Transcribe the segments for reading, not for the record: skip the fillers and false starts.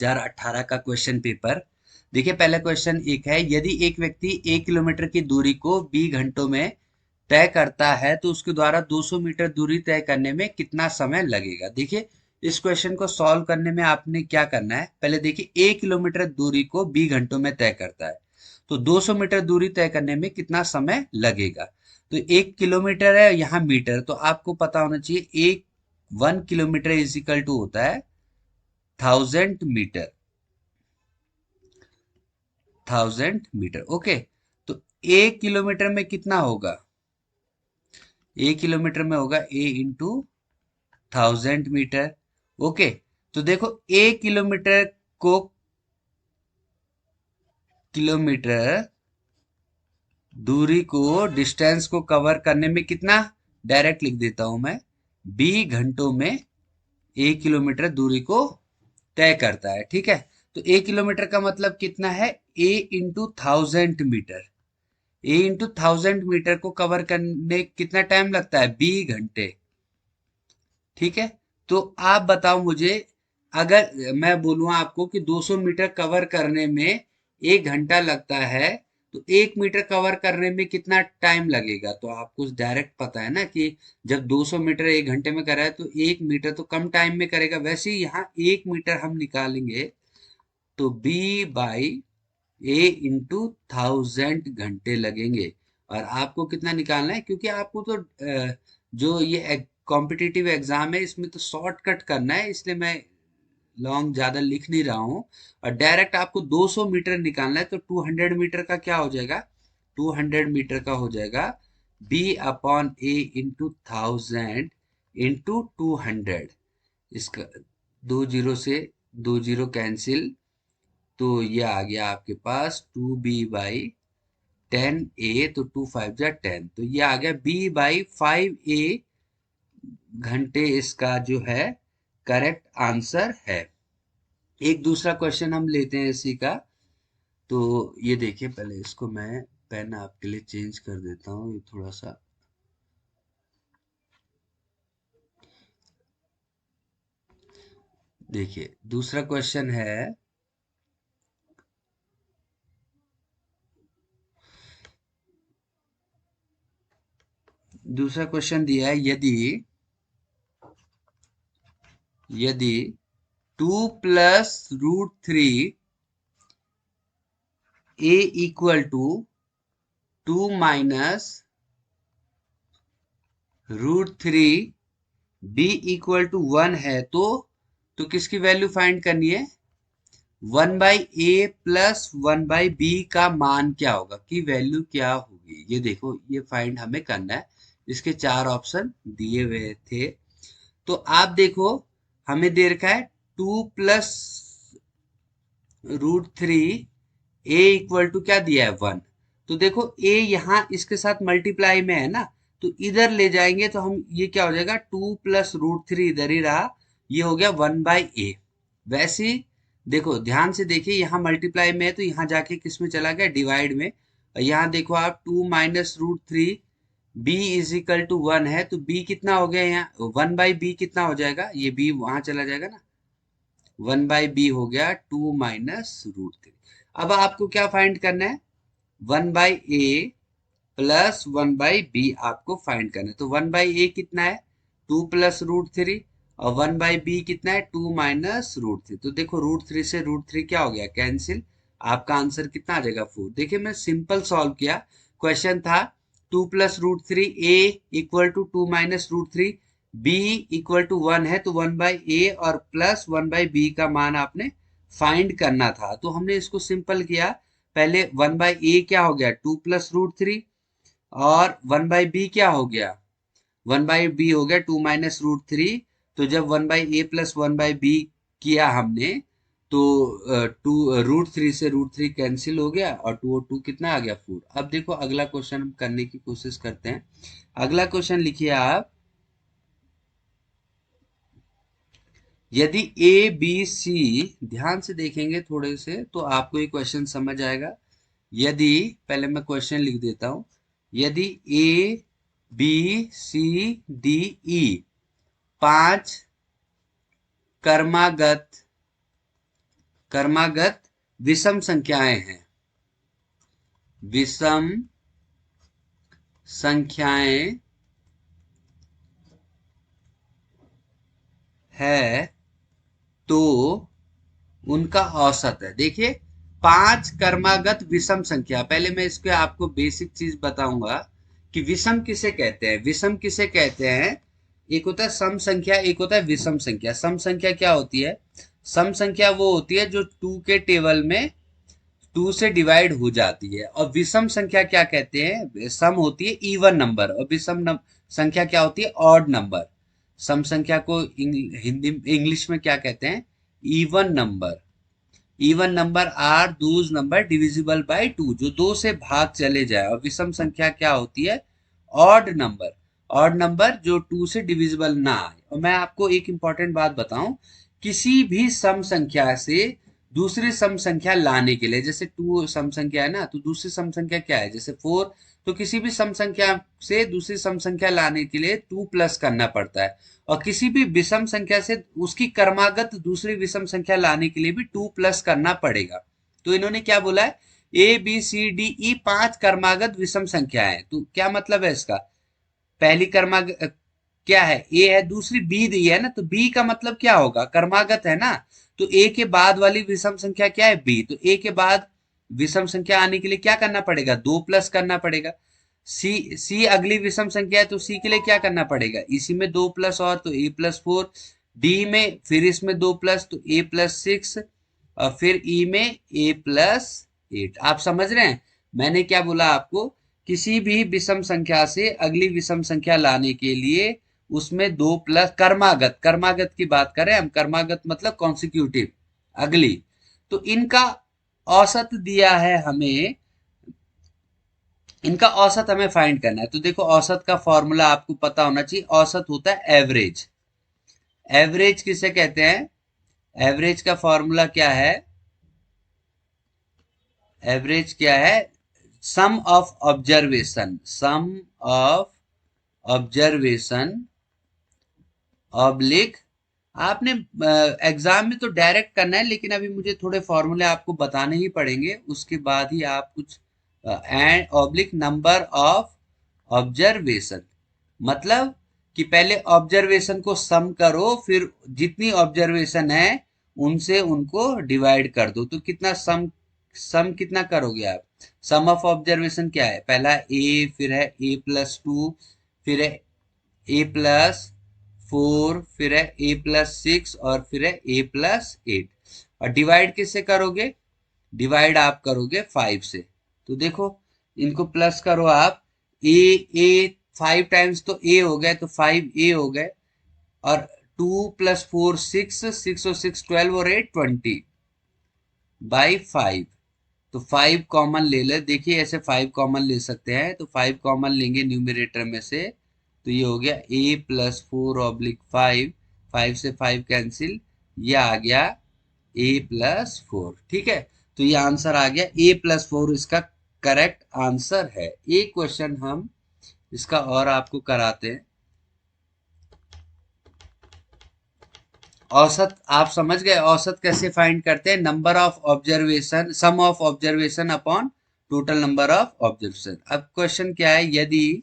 2018 का question paper. देखिए पहला क्वेश्चन एक है, यदि एक व्यक्ति 1 किलोमीटर की दूरी को 20 घंटों में तय करता है तो उसके द्वारा 200 मीटर दूरी तय करने में कितना समय लगेगा। देखिए इस क्वेश्चन को सॉल्व करने में आपने क्या करना है, पहले देखिए 1 किलोमीटर दूरी को 20 घंटों में तय करता है तो 200 मीटर दूरी तय करने में कितना समय लगेगा। तो 1 किलोमीटर है यहाँ मीटर, तो आपको पता होना चाहिए 1 किलोमीटर इज इक्वल टू होता है 1000 मीटर। 1000 metre, okay. तो 1 किलोमीटर में कितना होगा, 1 किलोमीटर में होगा A × 1000 मीटर। ओके, तो देखो 1 किलोमीटर को किलोमीटर दूरी को डिस्टेंस को कवर करने में कितना, डायरेक्ट लिख देता हूं मैं, 20 घंटों में 1 किलोमीटर दूरी को तय करता है। ठीक है, तो 1 किलोमीटर का मतलब कितना है, A × 1000 मीटर। A × 1000 मीटर को कवर करने कितना टाइम लगता है, 20 घंटे। ठीक है, तो आप बताओ मुझे, अगर मैं बोलूँ आपको कि 200 मीटर कवर करने में 1 घंटा लगता है तो 1 मीटर कवर करने में कितना टाइम लगेगा। तो आपको डायरेक्ट पता है ना कि जब 200 मीटर 1 घंटे में कर रहा है तो 1 मीटर तो कम टाइम में करेगा। वैसे ही यहाँ 1 मीटर हम निकालेंगे तो B/A × 1000 घंटे लगेंगे। और आपको कितना निकालना है, क्योंकि आपको तो जो ये कॉम्पिटिटिव एग्जाम है इसमें तो शॉर्टकट करना है, इसलिए मैं लॉन्ग ज्यादा लिख नहीं रहा हूँ। और डायरेक्ट आपको 200 मीटर निकालना है तो 200 मीटर का क्या हो जाएगा, 200 मीटर का हो जाएगा B/A × 1000 × 200। इसका 2 जीरो से 2 जीरो कैंसिल, तो ये आ गया आपके पास 2B/10A, तो 2×5 = 10, तो ये आ गया B/5A घंटे, इसका जो है करेक्ट आंसर है। एक दूसरा क्वेश्चन हम लेते हैं इसी का। तो ये देखिए, पहले इसको मैं पेन आपके लिए चेंज कर देता हूँ, ये थोड़ा सा। देखिए दूसरा क्वेश्चन है, दूसरा क्वेश्चन दिया है, यदि यदि 2 + √3 A = 2 - √3 B = 1 है तो किसकी वैल्यू फाइंड करनी है, 1/A + 1/B का मान क्या होगा, की वैल्यू क्या होगी। ये देखो ये फाइंड हमें करना है। इसके 4 ऑप्शन दिए हुए थे, तो आप देखो हमें दे रखा है 2 + √3 A = क्या दिया है, 1। तो देखो A यहाँ इसके साथ मल्टीप्लाई में है ना, तो इधर ले जाएंगे तो हम ये क्या हो जाएगा, 2 + √3 इधर ही रहा, ये हो गया 1/A। वैसे ही देखो ध्यान से देखिए, यहाँ मल्टीप्लाई में है तो यहाँ जाके किस में चला गया, डिवाइड में। और यहाँ देखो आप 2 - √3 B = 1 है, तो B कितना हो गया, यहाँ 1/B कितना हो जाएगा, ये B वहां चला जाएगा ना, 1/B हो गया 2 - √3। अब आपको क्या फाइंड करना है, 1/A + 1/B आपको फाइंड करना है। तो 1/A कितना है, 2 + √3, और 1/B कितना है, 2 - √3। तो देखो √3 से √3 क्या हो गया, कैंसिल। आपका आंसर कितना आ जाएगा, 4। देखिए मैं सिंपल सॉल्व किया। क्वेश्चन था 2 + √3 A = 2 - √3 B = 1 है, तो 1/A और प्लस 1/B का मान आपने फाइंड करना था। तो हमने इसको सिंपल किया, पहले 1/A क्या हो गया, 2 + √3, और 1/B क्या हो गया, 1/B हो गया 2 - √3। तो जब 1/A + 1/B किया हमने, तो 2 √3 से √3 कैंसिल हो गया, और 2 और 2 कितना आ गया, 4। अब देखो अगला क्वेश्चन हम करने की कोशिश करते हैं। अगला क्वेश्चन लिखिए आप, यदि ए बी सी, ध्यान से देखेंगे थोड़े से तो आपको ये क्वेश्चन समझ आएगा। यदि, पहले मैं क्वेश्चन लिख देता हूं, यदि A B C D E 5 क्रमागत क्रमागत विषम संख्याएं हैं, विषम संख्याएं है तो उनका औसत है। देखिए 5 क्रमागत विषम संख्या, पहले मैं इसके आपको बेसिक चीज बताऊंगा कि विषम किसे कहते हैं। विषम किसे कहते हैं, एक होता है सम संख्या, एक होता है विषम संख्या। सम संख्या क्या होती है, सम संख्या वो होती है जो 2 के टेबल में 2 से डिवाइड हो जाती है। और विषम संख्या क्या कहते हैं, सम होती है इवन नंबर और संख्या क्या होती है, ऑड नंबर। सम संख्या को हिंदी इंग्लिश में क्या कहते हैं, even number. Even number are those number divisible by 2, जो 2 से भाग चले जाए। और विषम संख्या क्या होती है, ऑड नंबर। ऑड नंबर जो 2 से डिविजिबल ना आए। और मैं आपको एक इंपॉर्टेंट बात बताऊं, किसी भी सम संख्या से दूसरी सम संख्या लाने के लिए, जैसे 2 सम संख्या है ना, तो दूसरी सम संख्या क्या है, जैसे 4, तो किसी भी सम संख्या से दूसरी सम संख्या लाने के लिए 2 प्लस करना पड़ता है। और किसी भी विषम संख्या से उसकी क्रमागत दूसरी विषम संख्या लाने के लिए भी 2 प्लस करना पड़ेगा। तो इन्होंने क्या बोला है, ABCDE 5 क्रमागत विषम संख्या है। तो क्या मतलब है इसका, पहली क्रमागत क्या है, ए है, दूसरी बी दी है ना, तो बी का मतलब क्या होगा, क्रमागत है ना। तो ए के बाद वाली विषम संख्या क्या है, बी। तो ए के बाद विषम संख्या आने के लिए क्या करना पड़ेगा, 2 प्लस करना पड़ेगा। सी अगली विषम संख्या है, तो सी के लिए क्या करना पड़ेगा, इसी में 2 प्लस और, तो A+4। डी में फिर इसमें 2 प्लस, तो A+6। और फिर ई में A+8। आप समझ रहे हैं मैंने क्या बोला आपको, किसी भी विषम संख्या से अगली विषम संख्या लाने के लिए उसमें 2 प्लस क्रमागत, क्रमागत की बात करें हम, क्रमागत मतलब कॉन्सिक्यूटिव, अगली। तो इनका औसत दिया है हमें, इनका औसत हमें फाइंड करना है। तो देखो औसत का फॉर्मूला आपको पता होना चाहिए, औसत होता है एवरेज। एवरेज किसे कहते हैं, एवरेज का फॉर्मूला क्या है, एवरेज क्या है, sum of observation, sum of observation oblique, आपने एग्जाम में तो डायरेक्ट करना है, लेकिन अभी मुझे थोड़े फॉर्मूले आपको बताने ही पड़ेंगे, उसके बाद ही आप कुछ, and oblique number of observation, मतलब कि पहले ऑब्जर्वेशन को सम करो, फिर जितनी ऑब्जर्वेशन है उनसे उनको डिवाइड कर दो। तो कितना सम, सम कितना करोगे आप, सम ऑफ ऑब्जर्वेशन क्या है, पहला ए, फिर है A+2, फिर है A+4, फिर है A+6 और फिर है A+8। और डिवाइड किससे करोगे, डिवाइड आप करोगे 5 से। तो देखो इनको प्लस करो आप, ए 5 टाइम्स तो ए हो गए, तो 5A हो गए। और 2+4 6, 6 और 6 12 और 8 20 बाई 5। तो 5 कॉमन ले ले, देखिए ऐसे 5 कॉमन ले सकते हैं, तो 5 कॉमन लेंगे न्यूमरेटर में से, तो ये हो गया A+4/5, 5 से 5 कैंसिल, ये आ गया A+4। ठीक है, तो ये आंसर आ गया A+4, इसका करेक्ट आंसर है। एक क्वेश्चन हम इसका और आपको कराते हैं। औसत आप समझ गए, औसत कैसे फाइंड करते हैं, number of observation, sum of observation upon total number of observation. अब क्वेश्चन क्या है, यदि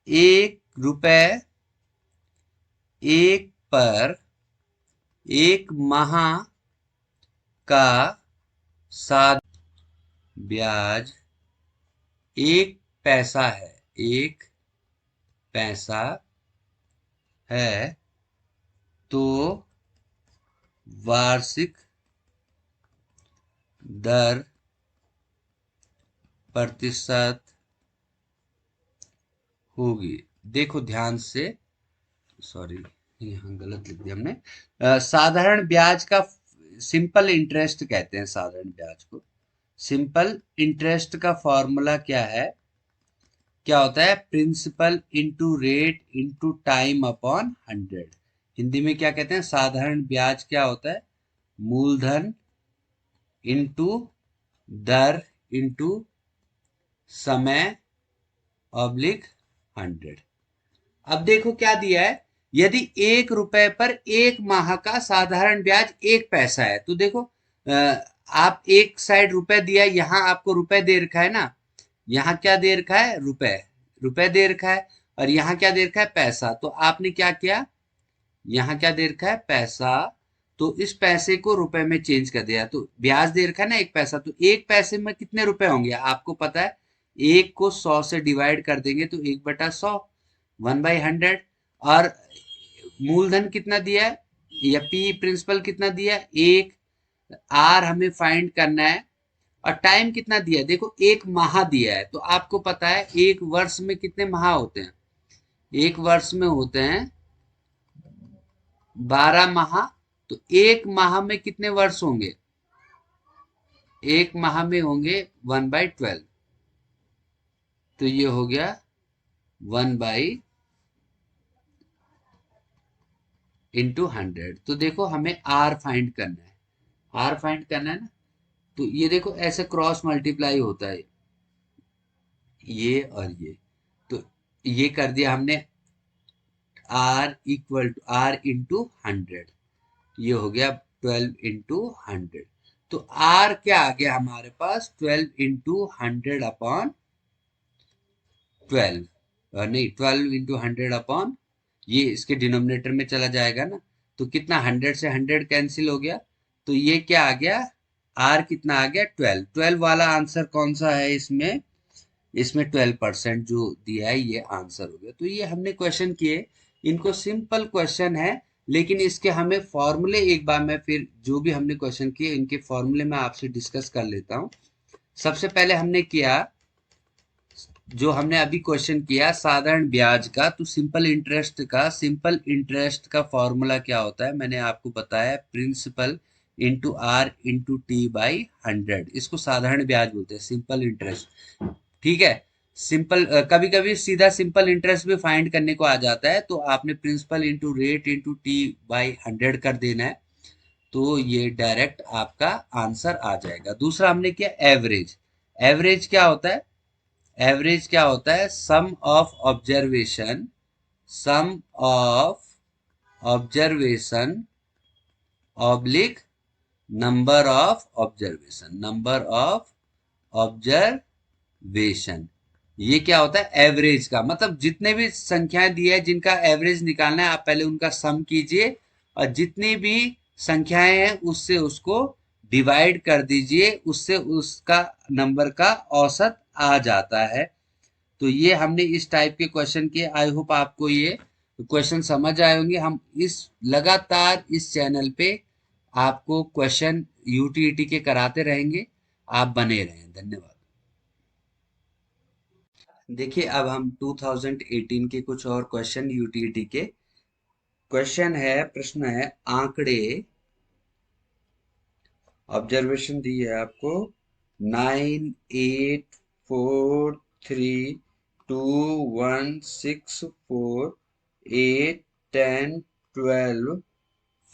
₹1 एक पर 1 माह का साधारण ब्याज 1 पैसा है, 1 पैसा है, तो वार्षिक दर प्रतिशत होगी। देखो ध्यान से, सॉरी यहाँ गलत लिख दिया हमने, साधारण ब्याज का सिंपल इंटरेस्ट कहते हैं, साधारण ब्याज को। सिंपल इंटरेस्ट का फॉर्मूला क्या है, क्या होता है, principal into rate into time upon 100। Hindi में क्या कहते हैं, साधारण ब्याज क्या होता है, मूलधन इंटू दर इंटू समय ऑब्लिक 100। अब देखो क्या दिया है, यदि ₹1 पर 1 माह का साधारण ब्याज 1 पैसा है, तो देखो आप एक साइड रुपए दिया, यहाँ आपको रुपए दे रखा है ना, यहाँ क्या दे रखा है, रुपए, रुपए दे रखा है, और यहाँ क्या दे रखा है, पैसा। तो आपने क्या किया, यहाँ क्या दे रखा है, पैसा, तो इस पैसे को रुपए में चेंज कर दिया। तो ब्याज दे रखा है ना एक पैसा, तो एक पैसे में कितने रुपए होंगे आपको पता है, एक को 100 से डिवाइड कर देंगे तो 1/100, 1/100। और मूलधन कितना दिया है, या पी प्रिंसिपल कितना दिया है, एक। आर हमें फाइंड करना है, और टाइम कितना दिया है, देखो एक माह दिया है। तो आपको पता है एक वर्ष में कितने माह होते हैं, एक वर्ष में होते हैं 12 माह। तो एक माह में कितने वर्ष होंगे, एक माह में होंगे 1/12। तो ये हो गया 1/100। तो देखो हमें आर फाइंड करना है, आर फाइंड करना है ना। तो ये देखो ऐसे क्रॉस मल्टीप्लाई होता है, ये और ये। तो ये कर दिया हमने, R equal to R into 100, ये हो गया 12/100। तो आर क्या आ गया हमारे पास, 12/100/12, नहीं 12/100 ये इसके डिनोमिनेटर में चला जाएगा ना। तो कितना, 100 से 100 कैंसिल हो गया, तो ये क्या आ गया, आर कितना आ गया, 12। 12 वाला आंसर कौन सा है इसमें, इसमें 12% जो दिया है ये आंसर हो गया। तो ये हमने क्वेश्चन किए, इनको सिंपल क्वेश्चन है, लेकिन इसके हमें फॉर्मूले एक बार मैं फिर जो भी हमने क्वेश्चन किए इनके फॉर्मूले मैं आपसे डिस्कस कर लेता हूँ। सबसे पहले हमने किया, जो हमने अभी क्वेश्चन किया साधारण ब्याज का, तो सिंपल इंटरेस्ट का फॉर्मूला क्या होता है, मैंने आपको बताया, principal into R into T by 100। इसको साधारण ब्याज बोलते हैं, सिंपल इंटरेस्ट। ठीक है, सिंपल, कभी कभी सीधा सिंपल इंटरेस्ट भी फाइंड करने को आ जाता है, तो आपने principal into rate into T by 100 कर देना है, तो ये डायरेक्ट आपका आंसर आ जाएगा। दूसरा हमने किया एवरेज। एवरेज क्या होता है, एवरेज क्या होता है, sum of observation, sum of observation oblique number of observation, number of observation. ये क्या होता है, एवरेज का मतलब जितने भी संख्याएं दी है जिनका एवरेज निकालना है, आप पहले उनका सम कीजिए, और जितनी भी संख्याएं हैं उससे उसको डिवाइड कर दीजिए, उससे उसका नंबर का औसत आ जाता है। तो ये हमने इस टाइप के क्वेश्चन किए। आई होप आपको ये क्वेश्चन समझ आए होंगे। हम इस लगातार इस चैनल पे आपको क्वेश्चन यूटीईटी के कराते रहेंगे, आप बने रहें। धन्यवाद। देखिए अब हम 2018 के कुछ और क्वेश्चन यूटीईटी के क्वेश्चन है, प्रश्न है, आंकड़े, ऑब्जर्वेशन दी है आपको 98432164 8 10 12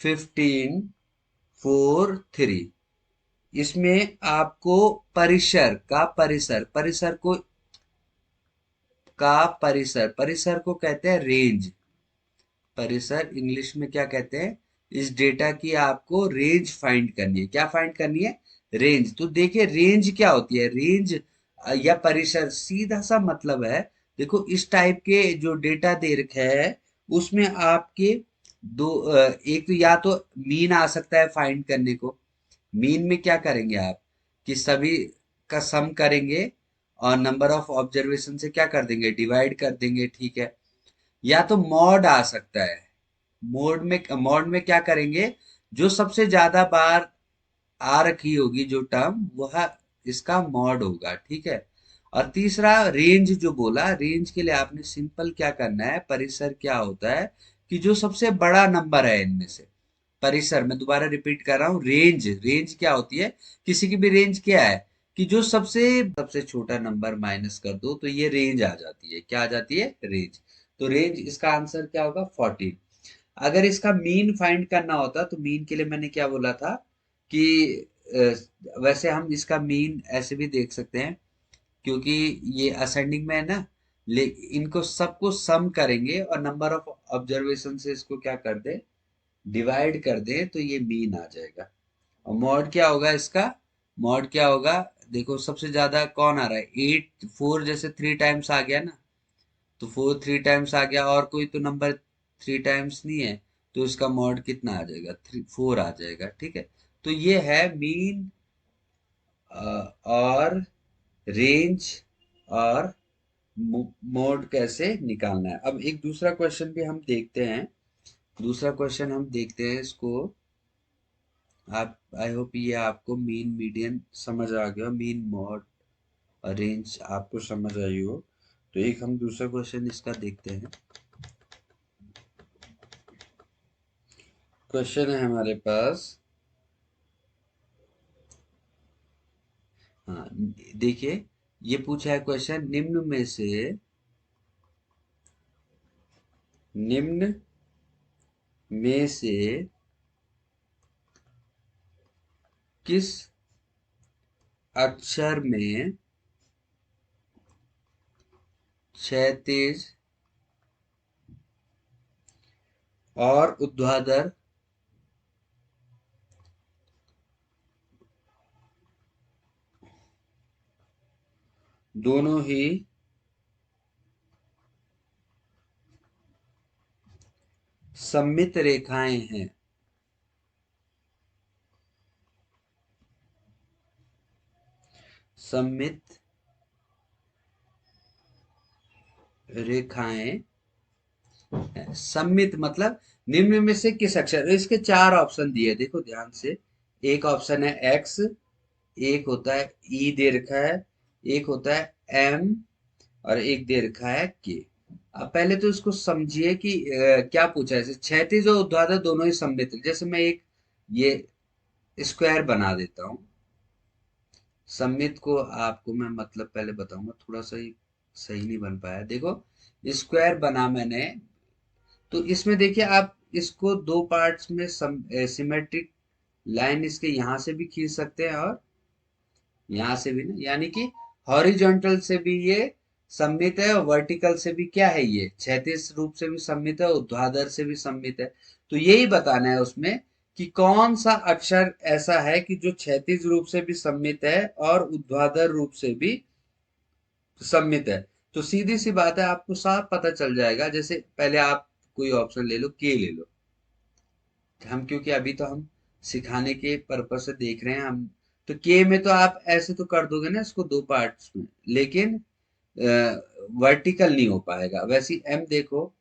15 4 3। इसमें आपको परिसर को कहते हैं रेंज। परिसर इंग्लिश में क्या कहते हैं, इस डेटा की आपको रेंज फाइंड करनी है। क्या फाइंड करनी है, रेंज। तो देखिए रेंज क्या होती है, रेंज या परिसर सीधा सा मतलब है, देखो इस टाइप के जो डेटा दे रखे है उसमें आपके दो, एक तो या तो मीन आ सकता है फाइंड करने को। मीन में क्या करेंगे आप, कि सभी का सम करेंगे और नंबर ऑफ ऑब्जर्वेशन से क्या कर देंगे, डिवाइड कर देंगे, ठीक है। या तो मॉड आ सकता है, मॉड में क्या करेंगे, जो सबसे ज्यादा बार आ रखी होगी जो टर्म, वह इसका मॉड होगा, ठीक है। और तीसरा रेंज जो बोला, रेंज के लिए आपने सिंपल क्या करना है, परिसर क्या होता है कि जो सबसे बड़ा नंबर है इनमें से। परिसर, मैं दोबारा रिपीट कर रहा हूँ, रेंज, रेंज क्या होती है, किसी की भी रेंज क्या है, कि जो सबसे सबसे छोटा नंबर माइनस कर दो तो ये रेंज आ जाती है। क्या आ जाती है, रेंज। तो रेंज, इसका आंसर क्या होगा, 14। अगर इसका मीन फाइंड करना होता तो मीन के लिए मैंने क्या बोला था कि वैसे हम इसका मीन ऐसे भी देख सकते हैं, क्योंकि ये असेंडिंग में है ना, ले इनको सबको सम करेंगे और नंबर ऑफ ऑब्जर्वेशन से इसको क्या कर दे, डिवाइड कर दे, तो ये मीन आ जाएगा। और मॉड क्या होगा इसका? मॉड क्या होगा? देखो सबसे ज्यादा कौन आ रहा है? 8, 4 जैसे 3 टाइम्स आ गया ना, तो 4 3 टाइम्स आ गया, और कोई तो नंबर 3 टाइम्स नहीं है, तो इसका मॉड कितना आ जाएगा? 4 आ जाएगा। ठीक है, तो ये है मीन और रेंज और मोड कैसे निकालना है। अब एक दूसरा क्वेश्चन भी हम देखते हैं। दूसरा क्वेश्चन हम देखते हैं इसको। आप, आई होप ये आपको मीन मीडियन समझ आ गया, मीन मॉड और रेंज आपको समझ आई हो। तो एक हम दूसरा क्वेश्चन इसका देखते हैं। क्वेश्चन है हमारे पास, हाँ देखिए, ये पूछा है क्वेश्चन, निम्न में से किस अक्षर में क्षैतिज और ऊर्ध्वाधर दोनों ही सममित रेखाएं हैं? सममित रेखाएं हैं। सममित मतलब निम्न में से किस अक्षर, इसके चार ऑप्शन दिए, देखो ध्यान से। एक ऑप्शन है एक्स, एक होता है ई दे रखा है, एक होता है एम, और एक दे रखा है के। अब पहले तो इसको समझिए कि क्या पूछा है। जैसे क्षैतिज और ऊर्ध्वाधर दोनों ही सममित है। जैसे मैं एक ये स्क्वायर बना देता हूँ। सममित को आपको मैं मतलब पहले बताऊंगा, थोड़ा सा ही सही नहीं बन पाया। देखो स्क्वायर बना मैंने, तो इसमें देखिए आप इसको दो पार्ट्स में सिमेट्रिक लाइन इसके यहाँ से भी खींच सकते हैं और यहाँ से भी ना, यानी कि हॉरिजॉन्टल से भी ये सममित है और वर्टिकल से भी क्या है, ये क्षैतिज रूप से भी सममित है, ऊर्ध्वाधर से भी सममित है। तो यही बताना है उसमें कि कौन सा अक्षर ऐसा है कि जो क्षैतिज रूप से भी सममित है और ऊर्ध्वाधर रूप से भी सममित है। तो सीधी सी बात है, आपको साफ पता चल जाएगा। जैसे पहले आप कोई ऑप्शन ले लो, के ले लो। हम क्योंकि अभी तो हम सिखाने के पर्पज से देख रहे हैं हम, तो के में तो आप ऐसे तो कर दोगे ना इसको दो पार्ट्स में, लेकिन वर्टिकल नहीं हो पाएगा। वैसे एम देखो,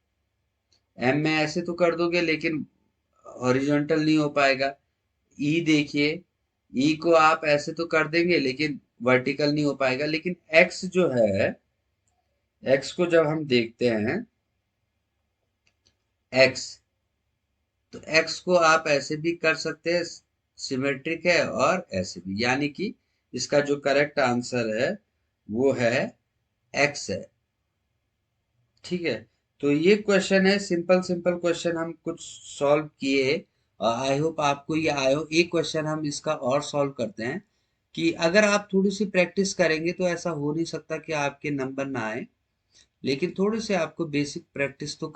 एम में ऐसे तो कर दोगे लेकिन हॉरिजॉन्टल नहीं हो पाएगा। ई देखिए, ई को आप ऐसे तो कर देंगे लेकिन वर्टिकल नहीं हो पाएगा। लेकिन एक्स जो है, एक्स को जब हम देखते हैं, एक्स, तो एक्स को आप ऐसे भी कर सकते हैं, सिमेट्रिक है, और ऐसे भी, यानी कि इसका जो करेक्ट आंसर है वो है एक्स है। ठीक है, तो ये क्वेश्चन है, सिंपल सिंपल क्वेश्चन हम कुछ सॉल्व किए। आई होप आपको ये आए हो। एक क्वेश्चन हम इसका और सॉल्व करते हैं कि अगर आप थोड़ी सी प्रैक्टिस करेंगे तो ऐसा हो नहीं सकता कि आपके नंबर ना आए, लेकिन थोड़ी सी आपको बेसिक प्रैक्टिस तो